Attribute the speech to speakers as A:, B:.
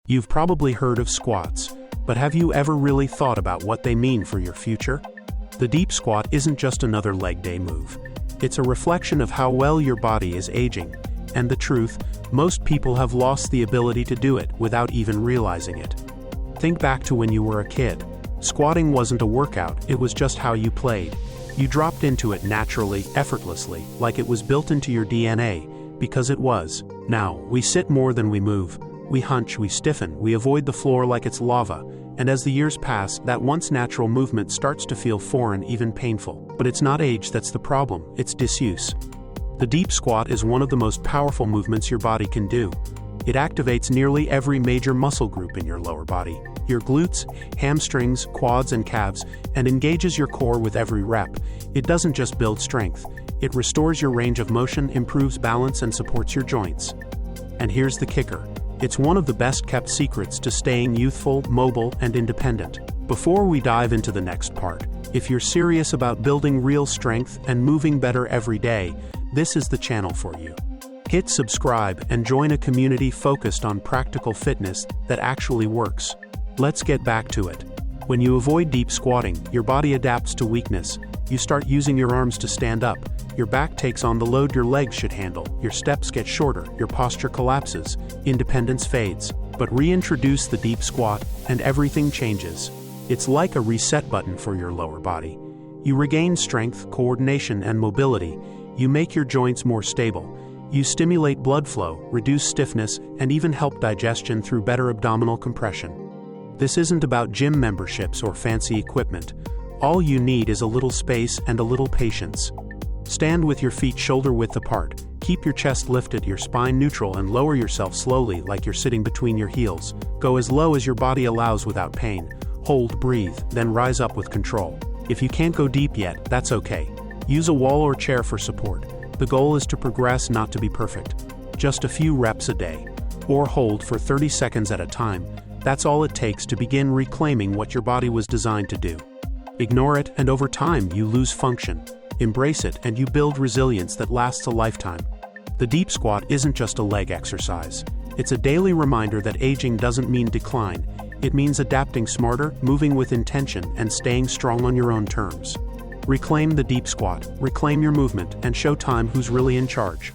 A: You've probably heard of squats, but have you ever really thought about what they mean for your future? The deep squat isn't just another leg day move. It's a reflection of how well your body is aging, and the truth, most people have lost the ability to do it without even realizing it. Think back to when you were a kid. Squatting wasn't a workout, it was just how you played. You dropped into it naturally, effortlessly, like it was built into your DNA, because it was. Now, we sit more than we move. We hunch, we stiffen, we avoid the floor like it's lava, and as the years pass, that once natural movement starts to feel foreign, even painful. But it's not age that's the problem, it's disuse. The deep squat is one of the most powerful movements your body can do. It activates nearly every major muscle group in your lower body, your glutes, hamstrings, quads, and calves, and engages your core with every rep. It doesn't just build strength, it restores your range of motion, improves balance, and supports your joints. And here's the kicker. It's one of the best-kept secrets to staying youthful, mobile, and independent. Before we dive into the next part, if you're serious about building real strength and moving better every day, this is the channel for you. Hit subscribe and join a community focused on practical fitness that actually works. Let's get back to it. When you avoid deep squatting, your body adapts to weakness. You start using your arms to stand up. Your back takes on the load your legs should handle. Your steps get shorter. Your posture collapses. Independence fades. But reintroduce the deep squat, and everything changes. It's like a reset button for your lower body. You regain strength, coordination, and mobility. You make your joints more stable. You stimulate blood flow, reduce stiffness, and even help digestion through better abdominal compression. This isn't about gym memberships or fancy equipment. All you need is a little space and a little patience. Stand with your feet shoulder-width apart. Keep your chest lifted, your spine neutral, and lower yourself slowly like you're sitting between your heels. Go as low as your body allows without pain. Hold, breathe, then rise up with control. If you can't go deep yet, that's okay. Use a wall or chair for support. The goal is to progress, not to be perfect. Just a few reps a day. Or hold for 30 seconds at a time. That's all it takes to begin reclaiming what your body was designed to do. Ignore it, and over time, you lose function. Embrace it, and you build resilience that lasts a lifetime. The deep squat isn't just a leg exercise. It's a daily reminder that aging doesn't mean decline. It means adapting smarter, moving with intention, and staying strong on your own terms. Reclaim the deep squat, reclaim your movement, and show time who's really in charge.